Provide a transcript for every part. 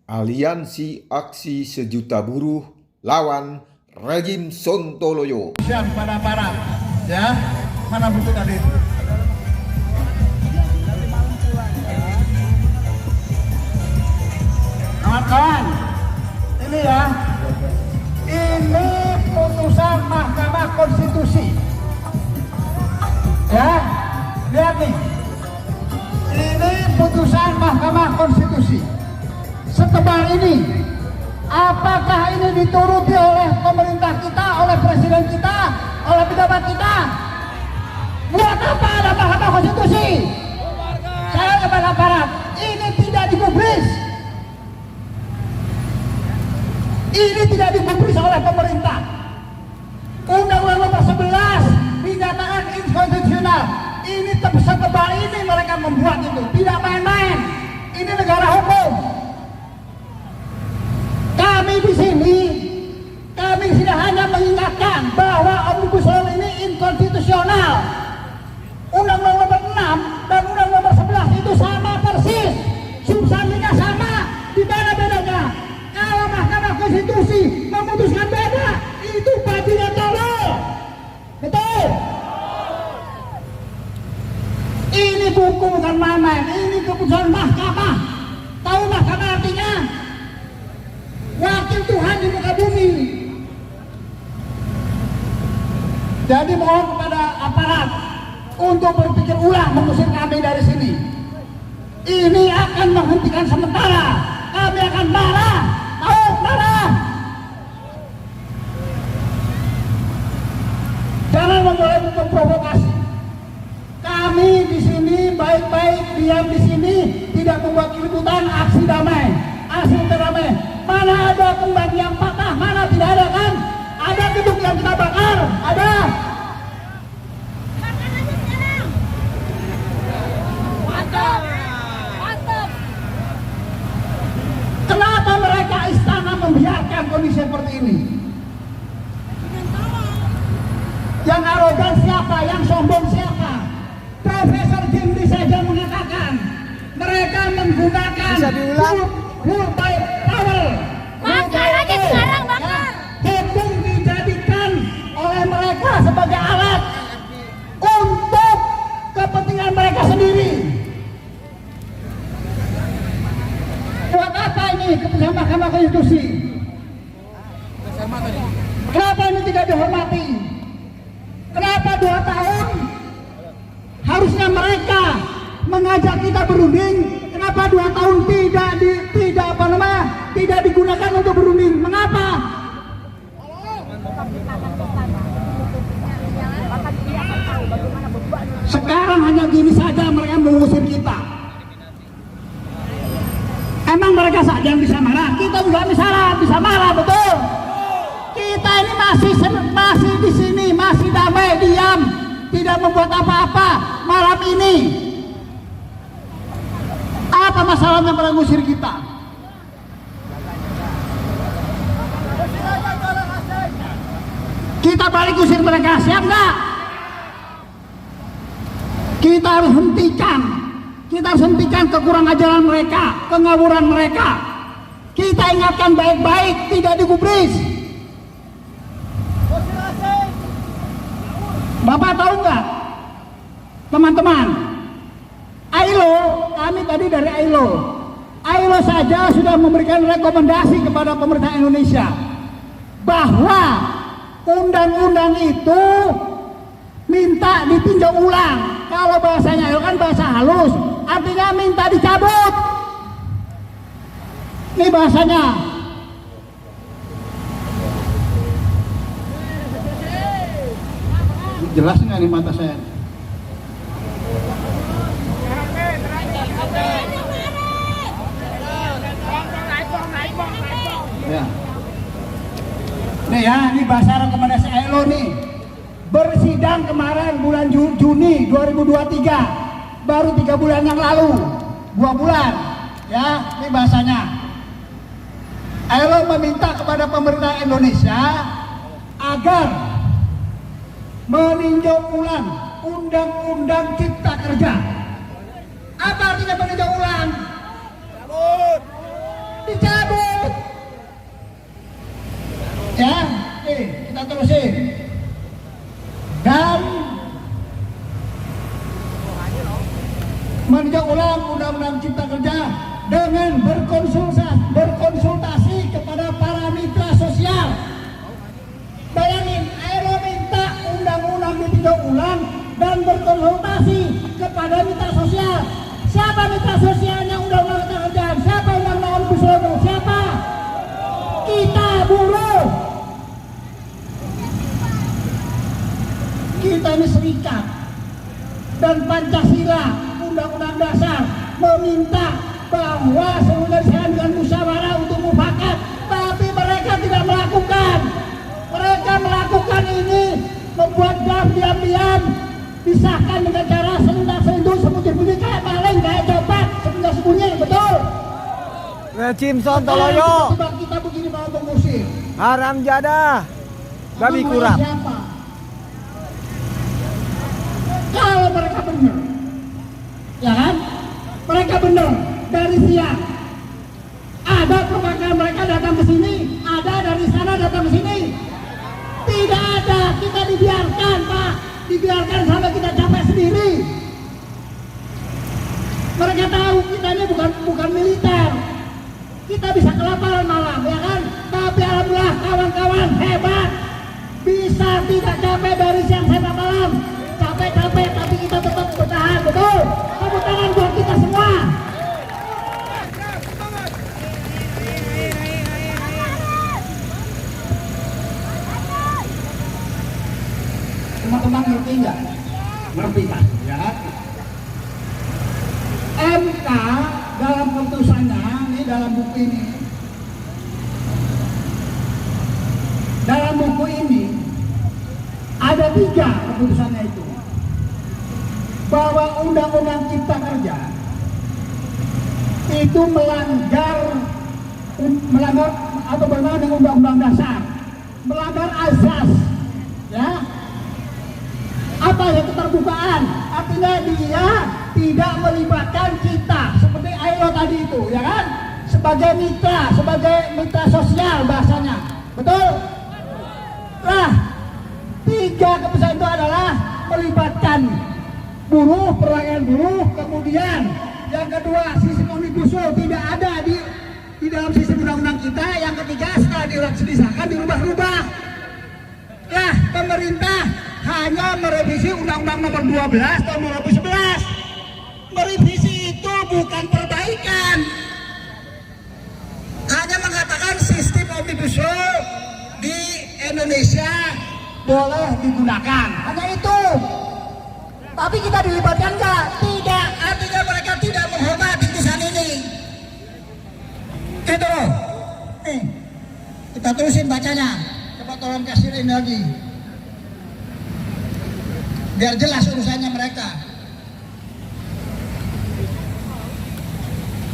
Aliansi Aksi Sejuta Buruh lawan Rejim Sontoloyo. Siap pada para, ya, mana buku tadi? Kawan-kawan, ini ya, ini putusan Mahkamah Konstitusi, ya, lihat nih, ini putusan Mahkamah Konstitusi. Setebal ini, apakah ini dituruti oleh pemerintah kita, oleh presiden kita, oleh pejabat kita? Buat apa ada Mahkamah Konstitusi? Saya kepada aparat, ini tidak digubris. Ini tidak digubris oleh pemerintah. Undang-Undang Nomor 11 dinyatakan inkonstitusional. Ini setebal ini mereka membuat itu, tidak main-main. Ini negara hukum. Kami di sini hanya mengingatkan bahwa Omnibus Law ini inkonstitusional. Undang-Undang Nomor 6 dan Undang-Undang Nomor 11 itu sama persis, substansinya sama. Di mana bedanya? Kalau Mahkamah Konstitusi memutuskan beda, itu baginya tolol. Betul? Ini buku bukan main-main, ini keputusan mahkamah. Tahu mahkamah artinya? Wakil Tuhan di muka bumi. Jadi mohon kepada aparat untuk berpikir ulang mengusir kami dari sini. Ini akan menghentikan sementara. Kami akan marah. Tahu marah. Jangan memulai memprovokasi. Kami di sini baik-baik diam di sini, tidak membuat keributan, aksi damai, aksi terdamai. Mana ada kembang yang patah, mana tidak ada kan? Ada gedung yang kita bakar, ada. Mantap, mantap. Kenapa mereka istana membiarkan kondisi seperti ini? Yang arogan siapa? Yang sombong siapa? Profesor Jimli saja mengatakan mereka menggunakan full by power. Bakar aja sekarang, bakar. Hukum dijadikan oleh mereka sebagai alat untuk kepentingan mereka sendiri. Buat apa ini keputusan Mahkamah Konstitusi? Kenapa ini tidak dihormati? Kenapa 2 tahun? Harusnya mereka mengajak kita berunding. Kenapa 2 tahun tidak digunakan untuk berunding? Mengapa? Sekarang hanya gini saja mereka mengusir kita. Emang mereka saja yang bisa marah? Kita juga bisa marah, betul? Kita ini masih di sini, masih damai, diam, tidak membuat apa-apa malam ini. Apa masalahnya mengusir kita? Kita balik usir mereka, siap nggak? Kita harus hentikan kekurang ajaran mereka, pengawuran mereka. Kita ingatkan baik-baik, tidak digubris. Bapak tahu nggak, teman-teman? ILO, kami tadi dari ILO saja sudah memberikan rekomendasi kepada pemerintah Indonesia bahwa undang-undang itu minta ditinjau ulang. Kalau bahasanya ILO kan bahasa halus, artinya minta dicabut. Ini bahasanya. Jelas nggak nih mata saya? Ya. Nih ya, ini bahasa rekomendasi ILO nih. Bersidang kemarin bulan Juni 2023, baru 3 bulan yang lalu, 2 bulan. Ya, ini bahasanya. ILO meminta kepada pemerintah Indonesia agar meninjau ulang Undang-Undang Cipta Kerja. Apa artinya meninjau ulang? Dicabut. terusin. Dan meninjau ulang Undang-Undang Cipta Kerja dengan berkonsultasi kepada para mitra sosial. Bayangin, Aero minta undang-undang ditinjau ulang dan berkonsultasi kepada mitra sosial. Siapa mitra sosialnya undang-undang cipta kerja? Siapa undang-undang omnibus law? Siapa? Kita buruh. Kita ini serikat dan Pancasila, Undang-Undang Dasar meminta bahwa seluruh dengan musyawarah untuk mufakat, tapi mereka tidak melakukan. Mereka melakukan ini membuat draft diam-diam, disahkan dengan cara sendak-sendu, sembunyi-sembunyi kayak maling, kayak copet, sembunyi-sembunyi, betul? Rejim Sontoloyo, Kita begini mau mengusir. haram jadah, babi kurap. Siapa? Kalau mereka benar, ya kan? Mereka benar dari siang. Ada perwakilan mereka datang ke sini, ada dari sana datang ke sini. Tidak ada, kita dibiarkan, Pak. Dibiarkan sampai kita capek sendiri. Mereka tahu kita ini bukan militer. Kita bisa kelaparan malam, ya kan? Tapi alhamdulillah kawan-kawan hebat. Bisa tidak capek dari siang sampai malam. Capek-capek tapi kita tetap bertahan, betul? Tepuk tangan buat kita semua. Teman-teman ngerti nggak? Ngerti kan? Ya kan? MK dalam keputusannya, ini dalam buku ini. Dalam buku ini ada 3 keputusannya itu. Bahwa Undang-Undang Cipta Kerja itu melanggar atau bermain dengan Undang-Undang Dasar, melanggar azas, ya. Apa yang keterbukaan? Artinya dia tidak melibatkan kita seperti Aero tadi itu, ya kan? Sebagai mitra sosial bahasanya, betul? Nah, 3 keputusan itu adalah melibatkan buruh, perwakilan buruh, kemudian yang kedua sistem omnibus law tidak ada di dalam sistem undang-undang kita, yang ketiga setelah disahkan dirubah-rubah. Nah, pemerintah hanya merevisi Undang-Undang Nomor 12 tahun 2011. Merevisi itu bukan perbaikan, hanya mengatakan sistem omnibus law di Indonesia boleh digunakan, hanya itu. Tapi kita dilibatkan nggak? Tidak, artinya mereka tidak menghormati putusan ini. Gitu loh. Nih, kita terusin bacanya. Coba tolong kasihin lagi, biar jelas urusannya mereka.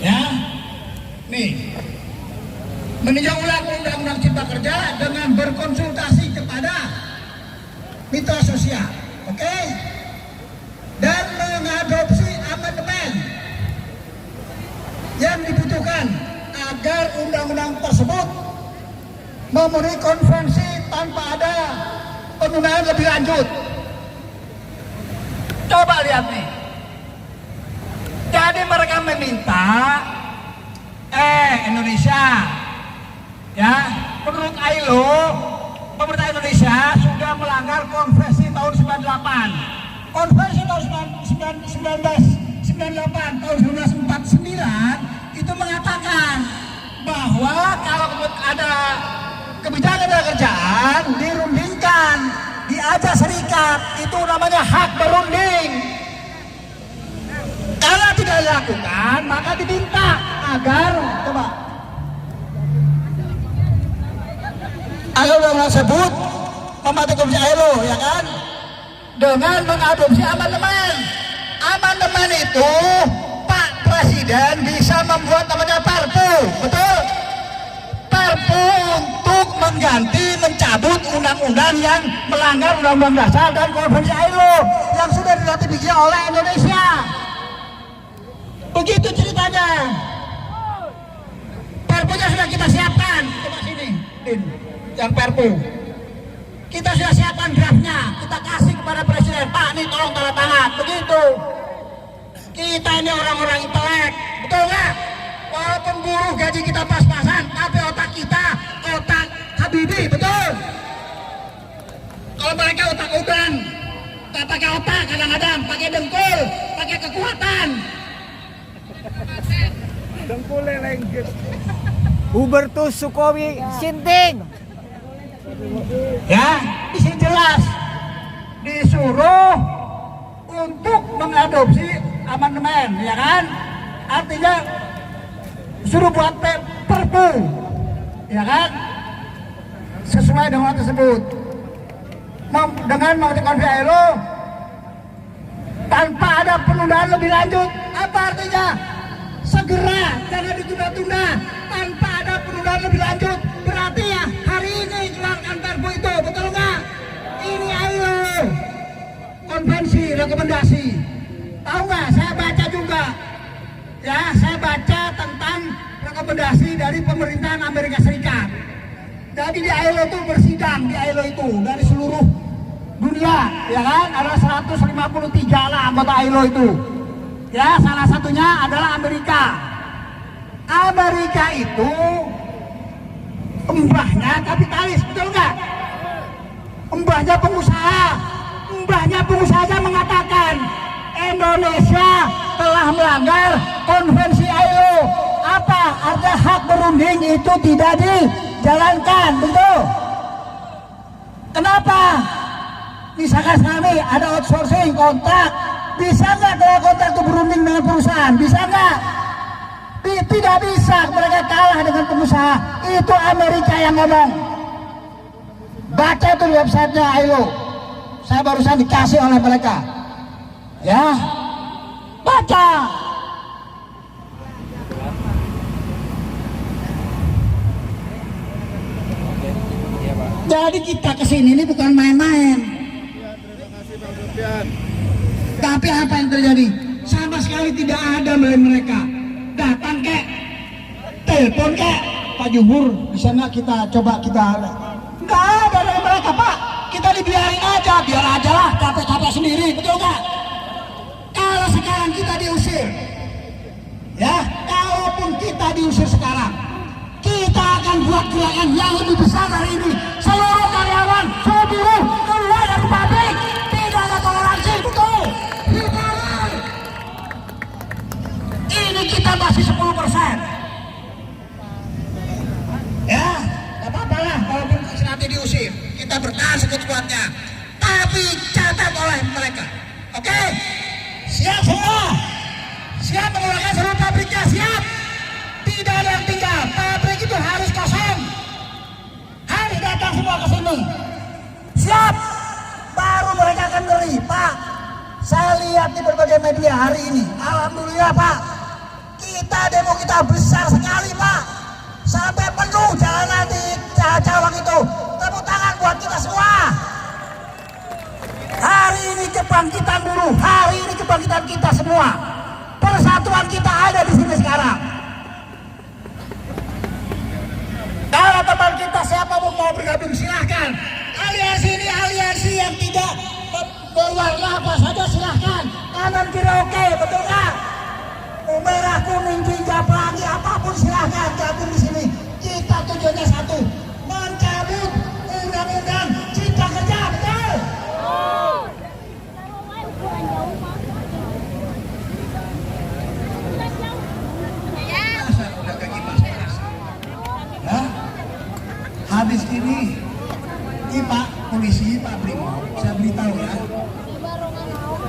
Ya, nih, meninjau ulang Undang-Undang Cipta Kerja dengan berkonsultasi kepada mitra sosial, oke? Dan mengadopsi amandemen yang dibutuhkan agar undang-undang tersebut memenuhi konvensi tanpa ada penundaan lebih lanjut. Coba lihat nih. Jadi mereka meminta Indonesia, ya, menurut ILO, pemerintah Indonesia sudah melanggar konvensi tahun 98. Konvensi tahun 1998 tahun 1949 itu mengatakan bahwa kalau ada kebijakan tenaga kerjaan dirundingkan, diajak serikat, itu namanya hak berunding. Kalau tidak dilakukan, maka diminta agar undang-undang tersebut mematuhi konvensi ILO, ya kan? Dengan mengadopsi amandemen. Amandemen itu Pak Presiden bisa membuat namanya Perpu, betul? Perpu untuk mencabut undang-undang yang melanggar Undang-Undang Dasar dan Konvensi ILO yang sudah diratifikasi oleh Indonesia. Begitu ceritanya. Perpunya sudah kita siapkan. Coba sini, Din, yang Perpu. Kita sudah siapkan draftnya, kita kasih kepada Presiden. Pak, ini tolong tanda tangan. Begitu. Kita ini orang-orang intelek, betul nggak? Walaupun buruh gaji kita pas-pasan, tapi otak kita otak Habibie, betul? Kalau mereka otak udang, tak pakai otak kadang-kadang, pakai dengkul, pakai kekuatan. Dengkulnya lengket. Hubertus Sukowi Sinting. Ya, di sini jelas disuruh untuk mengadopsi amandemen, ya kan? Artinya suruh buat perpu, ya kan? Sesuai dengan tersebut. Dengan mengatakan ILO tanpa ada penundaan lebih lanjut. Apa artinya? Segera, jangan ditunda-tunda. Tanpa ada penundaan lebih lanjut, berarti ya hari ini keluarkan perpu itu, betul nggak? Ini ILO konvensi rekomendasi. Tahu nggak? Saya baca juga. Ya, saya baca tentang rekomendasi dari pemerintahan Amerika Serikat. Jadi di ILO itu bersidang, di ILO itu dari seluruh dunia, ya kan? Ada 153 lah anggota ILO itu. Ya, salah satunya adalah Amerika. Amerika itu embahnya kapitalis, betul nggak? Embahnya pengusaha. Embahnya pengusahanya mengatakan Indonesia telah melanggar konvensi ILO. Apa? Artinya hak berunding itu tidak dijalankan, betul? Kenapa? Misalkan kami ada outsourcing kontrak, bisa nggak kalau kontrak itu berunding dengan perusahaan? Bisa nggak? Tidak bisa, mereka kalah dengan pengusaha. Itu Amerika yang ngomong. Baca itu di websitenya ILO. Saya barusan dikasih oleh mereka. Ya, baca. Jadi kita kesini ini bukan main-main. Tapi apa yang terjadi? Sama sekali tidak ada dari mereka. Datang kek, telepon kek, Pak Jumhur, bisa nggak kita coba kita? Nggak ada dari mereka, Pak. Kita dibiarin aja, biar aja lah, capek-capek sendiri, betul nggak? Kalau sekarang kita diusir, ya, kalaupun kita diusir sekarang, kita akan buat gerakan yang lebih besar dari ini. Seluruh karyawan, seluruh buruh keluar dari pabrik, tidak ada toleransi, betul? Ini kita masih 10%. Ya, nggak apa-apa lah, walaupun nanti diusir, kita bertahan sekuat-kuatnya. Tapi catat oleh mereka, oke? Siap semua, siap mengeluarkan seluruh pabriknya, siap. Tidak ada yang tinggal, pabrik itu harus kosong. Harus datang semua ke sini. Siap, baru mereka akan ngeri, Pak. Saya lihat di berbagai media hari ini, alhamdulillah Pak. Demo kita besar sekali Pak, sampai penuh jalanan di Cawang itu. Tepuk tangan buat kita semua. Hari ini kebangkitan buruh, hari ini kebangkitan kita semua. Persatuan kita ada di sini sekarang. Kalau teman kita siapa mau bergabung silahkan. Aliansi ini aliansi yang tidak berwarna apa saja silahkan. Kanan kiri oke, betul nggak? Merah, kuning, hijau, pelangi, apapun silahkan gabung di sini. Kita tujuannya satu, mencabut undang-undang cipta kerja, betul? Ya, habis ini Pak polisi, Pak Brimob, saya beritahu ya,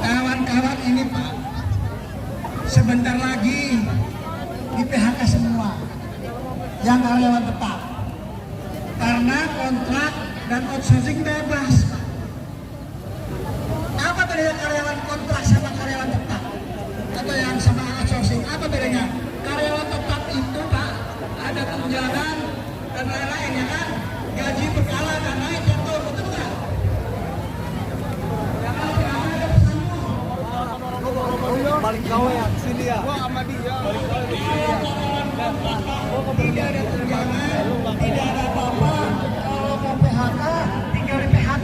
kawan-kawan ini Pak, sebentar lagi di PHK semua yang karyawan tetap karena kontrak dan outsourcing bebas. Apa bedanya karyawan kontrak sama karyawan tetap atau yang sama outsourcing? Apa bedanya? Karyawan tetap itu Pak ada tunjangan dan lain-lain ya kan, gaji berkala dan naik jatuh, betul nggak? Paling kau ya sini ya. Gua sama dia. Tidak ada tunjangan, tidak ada apa-apa. Kalau mau PHK, tinggal di PHK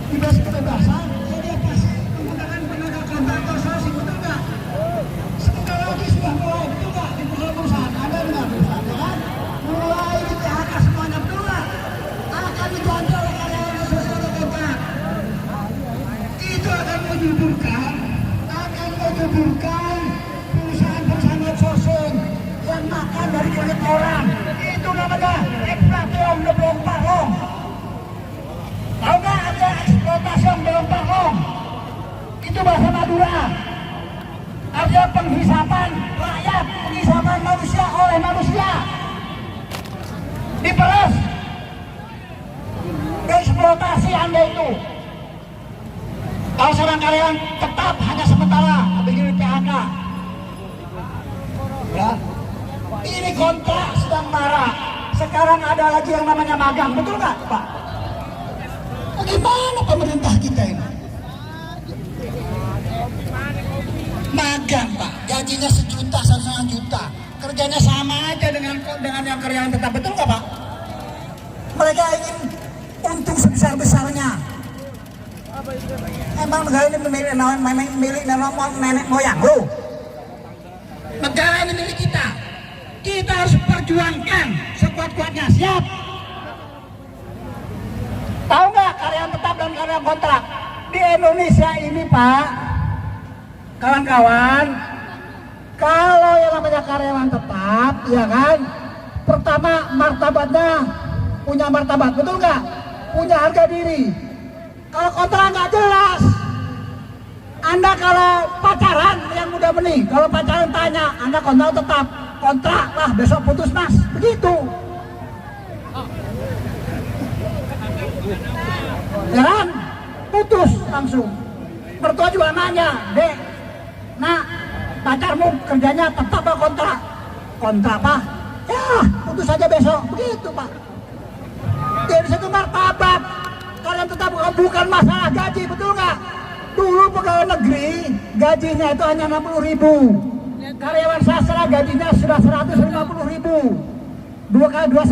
dibebas kebebasan, ya dia pasti menggunakan penegakan bantuan sosial, betul nggak? Sebentar lagi sudah mulai, betul nggak? Di perusahaan ada nggak perusahaan, ya kan? Mulai di PHK semuanya, betul nggak? Akan dibantu oleh karyawan sosial kontrak. Itu akan menyuburkan perusahaan-perusahaan outsourcing yang makan dari kulit orang. Itu namanya eksploitasi de belum parong. Tahu nggak ada eksploitasi belum parong? Itu bahasa Madura. Ada penghisapan rakyat, penghisapan manusia oleh manusia. Diperas. Eksploitasi Anda itu. Kalau seorang karyawan tetap hanya sementara, begini PHK. Ya, ini kontrak sedang marah. Sekarang ada lagi yang namanya magang, betul nggak, Pak? Bagaimana pemerintah kita ini? Magang, Pak, gajinya 1 juta, 1,5 juta, kerjanya sama aja dengan yang karyawan tetap, betul nggak, Pak? Mereka ingin untung sebesar-besarnya. Emang negara ini milik nenek moyang lu. Negara ini milik kita. Kita harus perjuangkan sekuat-kuatnya. Siap? Tahu nggak karyawan tetap dan karyawan kontrak di Indonesia ini, Pak? Kawan-kawan, kalau yang namanya karyawan tetap, ya kan? Pertama martabatnya punya martabat, betul nggak? Punya harga diri. Kalau kontrak nggak jelas. Anda kalau pacaran yang muda benih, kalau pacaran tanya, Anda kontrak tetap, kontrak lah besok putus mas, begitu. Ya kan? Putus langsung. Mertua juga nanya, Dek, nah pacarmu kerjanya tetap apa kontrak? Kontrak apa? Ya putus aja besok, begitu Pak. Jadi satu martabat. Kalian tetap bukan masalah gaji, betul nggak? Dulu pegawai negeri gajinya itu hanya 60.000. Karyawan sastra gajinya sudah 150.000. 2,5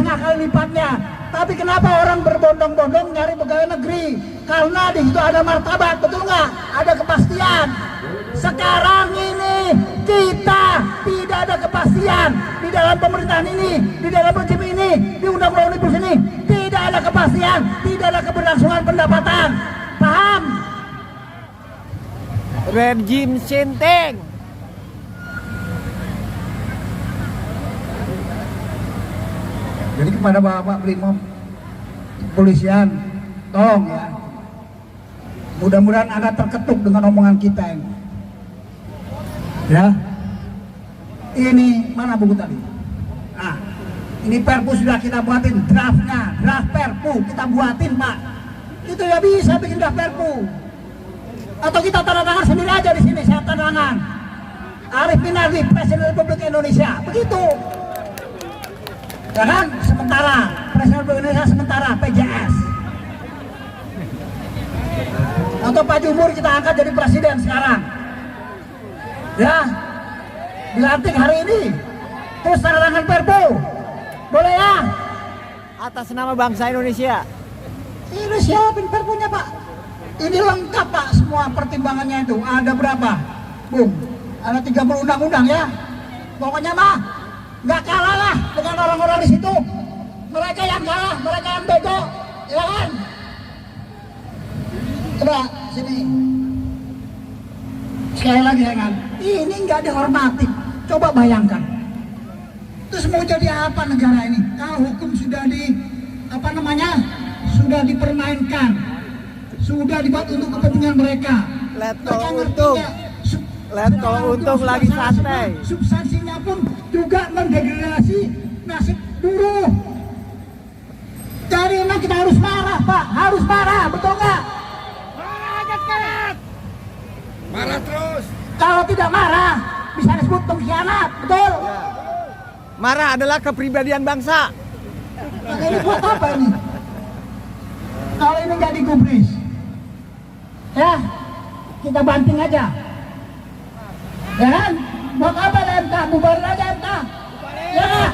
kali lipatnya. Tapi kenapa orang berbondong-bondong nyari pegawai negeri? Karena di situ ada martabat, betul nggak? Ada kepastian. Sekarang ini kita tidak ada kepastian di dalam pemerintahan ini, di dalam rezim ini, di undang-undang omnibus ini. Tidak ada kepastian, tidak ada keberlangsungan pendapatan. Paham? Rejim Sinteng. Jadi kepada Bapak Brimob kepolisian, tolong ya. Mudah-mudahan Anda terketuk dengan omongan kita ini. Ya. Ini mana buku tadi? Nah, ini perpu sudah kita buatin draftnya, draft perpu kita buatin Pak. Itu ya bisa bikin draft perpu. Atau kita tanda tangan sendiri aja di sini, saya tanda tangan. Arif Minardi, Presiden Republik Indonesia, begitu. Ya kan? Sementara Presiden Republik Indonesia, sementara PJS. Atau Pak Jumur kita angkat jadi presiden sekarang. Ya, dilantik hari ini. Terus tanda tangan perpu. Boleh ya? Atas nama bangsa Indonesia. Ini siapin perpunya Pak. Ini lengkap Pak, semua pertimbangannya itu. Ada berapa? Bung, ada 30 undang-undang ya. Pokoknya mah nggak kalah lah dengan orang-orang di situ. Mereka yang kalah, mereka yang bego, ya kan? Coba sini. Sekali lagi ya kan, ini nggak dihormati. Coba bayangkan. Terus mau jadi apa negara ini? Kalau hukum sudah sudah dipermainkan, sudah dibuat untuk kepentingan mereka. Lihat kalau untung lagi santai. Substansinya pun juga mendegradasi nasib buruh. Jadi memang kita harus marah Pak, harus marah, betul nggak? Marah terus. Kalau tidak marah, bisa disebut pengkhianat, betul? Marah adalah kepribadian bangsa. Nah, ini buat apa ini? Kalau ini nggak digubris, ya kita banting aja. Ya kan? Buat apa MK? Bubarin aja MK. Ya nggak?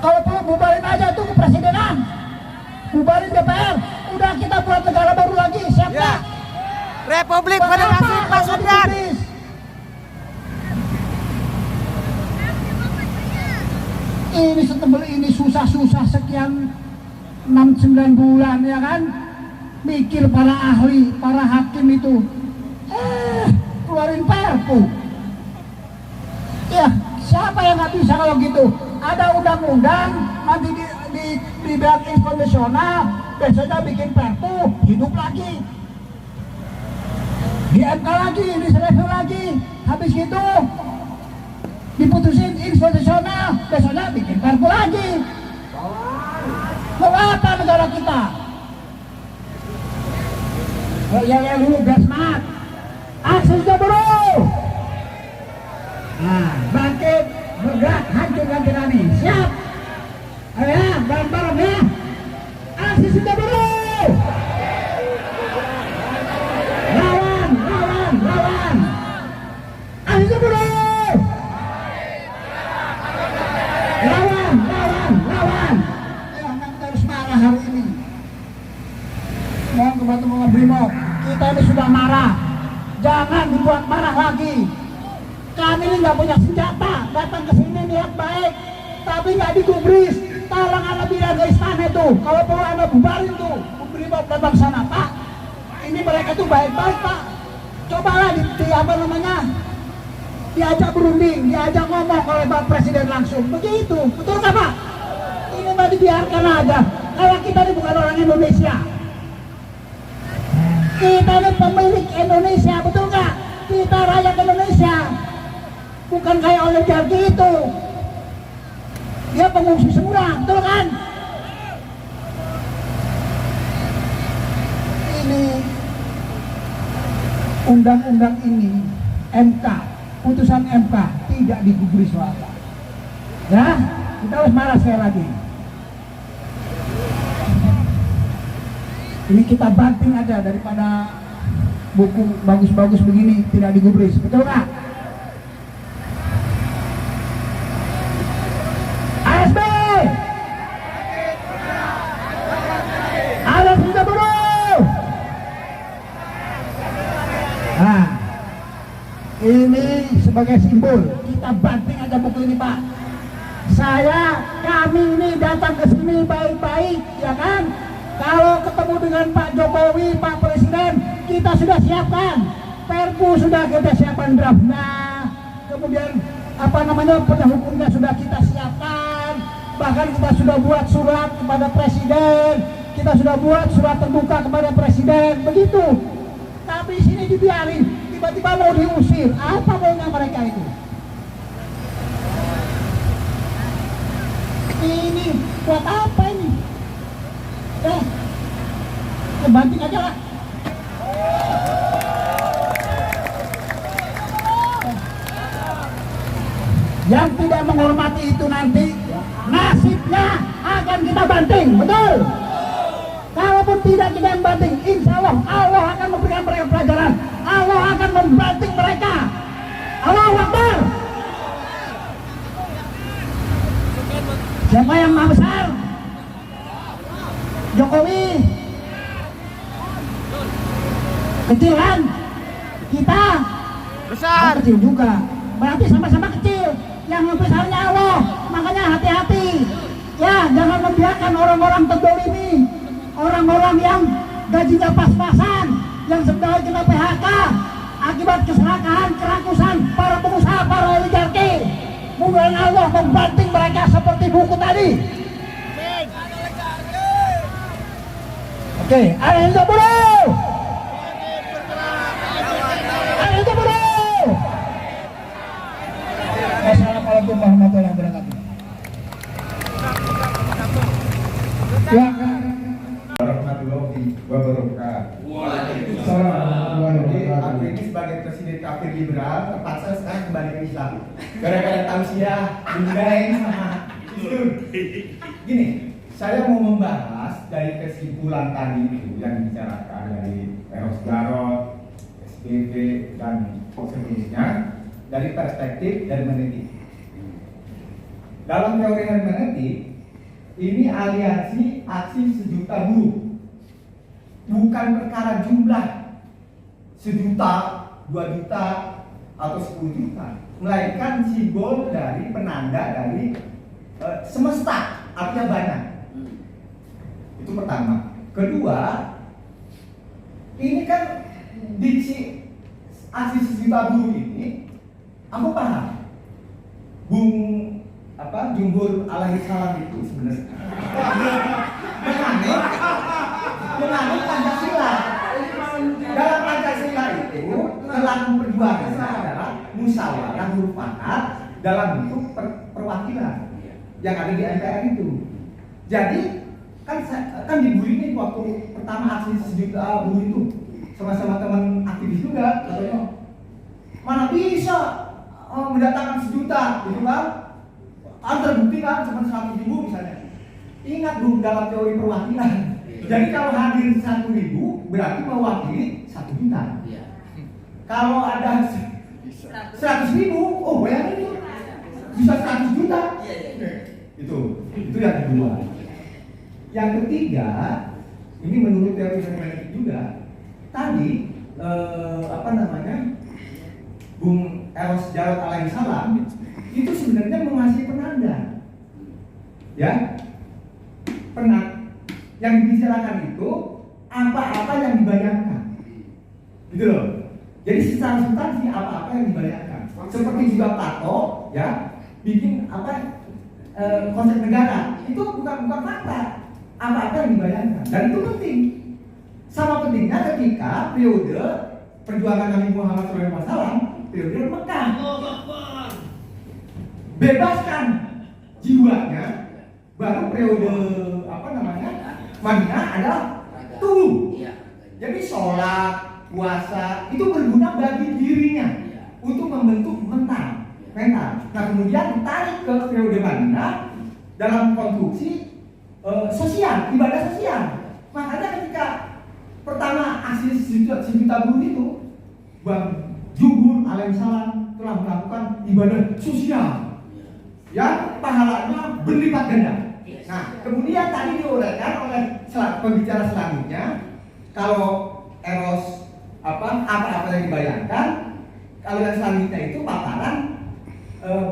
Kalau perlu bubarin aja tuh kepresidenan. Bubarin DPR. Udah kita buat negara Republik Federasi Pasundan. Ini setebel ini susah-susah sekian 6-9 bulan ya kan, mikir para ahli, para hakim itu keluarin perpu. Ya siapa yang nggak bisa kalau gitu? Ada undang-undang nanti di bidang konvensional, besoknya bikin perpu, hidup lagi, di MK lagi, direview lagi, habis gitu diputusin inkonstitusional, besoknya bikin perpu lagi. Mau apa negara kita? Ya dulu biar semangat. Akses buruh. Nah, bangkit, bergerak, hancurkan tirani. Siap? Ayo ya, bareng-bareng ya. Akses buruh. Lawan. Akses buruh. Lawan. Kita harus marah hari ini. Mohon kepada teman-teman Brimob, kita ini sudah marah. Jangan dibuat marah lagi. Kami ini nggak punya senjata, datang ke sini niat baik, tapi nggak digubris. Tolong anda bilang ke istana itu, kalau perlu anda bubarin tuh, Brimob datang sana, Pak. Ini mereka tuh baik-baik, Pak. Cobalah diajak berunding, diajak ngomong oleh Pak Presiden langsung. Begitu, betul nggak Pak? Ini mah dibiarkan aja. Kalau kita ini bukan orang Indonesia. Kita ini pemilik Indonesia, betul nggak? Kita rakyat Indonesia, bukan kayak oligarki itu. Dia pengungsi semua, betul kan? Ini undang-undang ini MK, putusan MK tidak digubris suara. Ya, kita harus marah sekali lagi. Ini kita banting aja daripada buku bagus-bagus begini tidak digubris, betul nggak? ASB, ada sudah buruh. Nah, ini sebagai simbol kita banting aja buku ini Pak. Kami ini datang ke sini baik-baik, ya kan? Kalau ketemu dengan Pak Jokowi, Pak Presiden, kita sudah siapkan perpu, sudah kita siapkan draftnya, kemudian penegak hukumnya sudah kita siapkan, bahkan kita sudah buat surat kepada Presiden, kita sudah buat surat terbuka kepada Presiden, begitu. Tapi sini dibiarin, tiba-tiba mau diusir, apa maunya mereka itu? Ini buat apa ini? Banting aja lah. Yang tidak menghormati itu nanti nasibnya akan kita banting, betul? Kalaupun tidak kita yang banting, insya Allah akan memberikan mereka pelajaran. Allah akan membanting mereka. Allahu Akbar. Siapa yang maha besar? Jokowi. Kecil kan? Kita besar. Kecil juga. Berarti sama-sama kecil. Yang besarnya Allah. Makanya hati-hati. Ya, jangan membiarkan orang-orang terdolimi, orang-orang yang gajinya pas-pasan, yang sedang kena PHK akibat keserakahan, kerakusan para pengusaha, para oligarki. Mudah-mudahan Allah membanting mereka seperti buku tadi. Oke, ada yang buruh. Ada yang buruh. Assalamualaikum warahmatullahi wabarakatuh. Ya, warahmatullahi wabarakatuh. Waalaikumsalam. Aku ini sebagai presiden kafir liberal terpaksa sekarang kembali ke Islam. Gara-gara tausiah Bundain sama Islam. Gini, saya mau membahas dari kesimpulan tadi itu yang dibicarakan dari Eros Jarot, SBB dan seterusnya dari perspektif hermeneutik. Dalam teori hermeneutik, ini aliansi aksi sejuta buruh, bukan perkara jumlah 1 juta, 2 juta, atau 10 juta, melainkan simbol dari penanda dari semesta, artinya banyak. Itu pertama. Kedua, ini kan diksi aksi 1 juta buruh ini, aku paham. Bung Jumhur alaihi salam itu sebenarnya menganut Pancasila. Dalam Pancasila itu pelaku perjuangannya adalah musyawarah mufakat dalam bentuk perwakilan yang ada di MPR itu. Jadi kan dibully nih waktu pertama aksi 1 juta buruh itu sama-sama teman aktivis juga, katanya mana bisa mendatangkan 1 juta gitu kan? Terbukti kan cuma 100.000 misalnya. Ingat dulu dalam teori perwakilan. Jadi kalau hadir 1.000 berarti mewakili 1 juta. Kalau ada 100.000, oh bayangin itu bisa 100 juta. Itu yang kedua. Yang ketiga, ini menurut teori hermeneutik juga. Tadi Bung Eros Jarod alaihi salam itu sebenarnya mengasih penanda, ya, yang dibicarakan itu apa-apa yang dibayangkan, gitu loh. Jadi secara substansi apa-apa yang dibayangkan. Seperti juga Plato, ya, bikin konsep negara itu bukan fakta, apa-apa yang dibayangkan, dan itu penting. Sama pentingnya ketika periode perjuangan Nabi Muhammad SAW, periode Mekah. Bebaskan jiwanya, baru periode Madinah adalah tunggu. Jadi sholat, puasa itu berguna bagi dirinya untuk membentuk mental. Nah kemudian ditarik ke periode Madinah dalam konstruksi sosial, ibadah sosial. Makanya ketika pertama aksi 1 juta buruh itu, Bang Jumhur alaihissalam telah melakukan ibadah sosial yang pahalanya berlipat ganda. Nah, kemudian tadi diuraikan oleh pembicara selanjutnya, kalau Eros apa yang dibayangkan, kalau yang selanjutnya itu paparan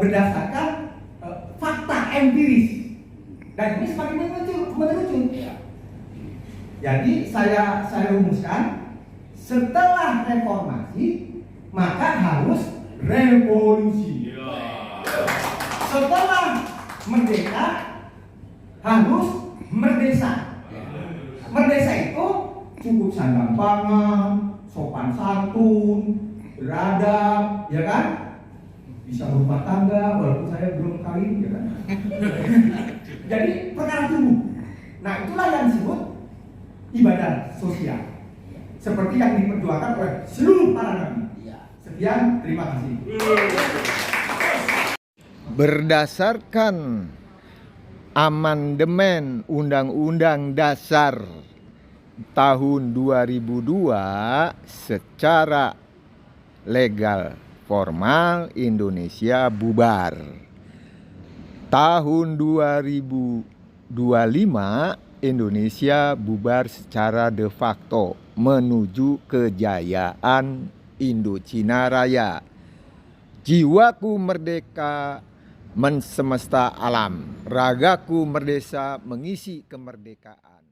berdasarkan fakta empiris, dan ini semakin mengerucut. Jadi saya rumuskan, setelah reformasi maka harus revolusi. Setelah merdeka harus merdesa. Merdesa itu cukup sandang pangan, sopan santun, beradab, ya kan? Bisa berumah tangga, walaupun saya belum kawin, ya kan? Jadi perkara tubuh. Nah itulah yang disebut ibadah sosial, seperti yang diperjuangkan oleh seluruh para nabi. Sekian, terima kasih. Berdasarkan amandemen Undang-Undang Dasar tahun 2002 secara legal formal Indonesia bubar. Tahun 2025 Indonesia bubar secara de facto menuju kejayaan Indochina Raya. Jiwaku merdeka mensemesta alam, ragaku merdesa mengisi kemerdekaan.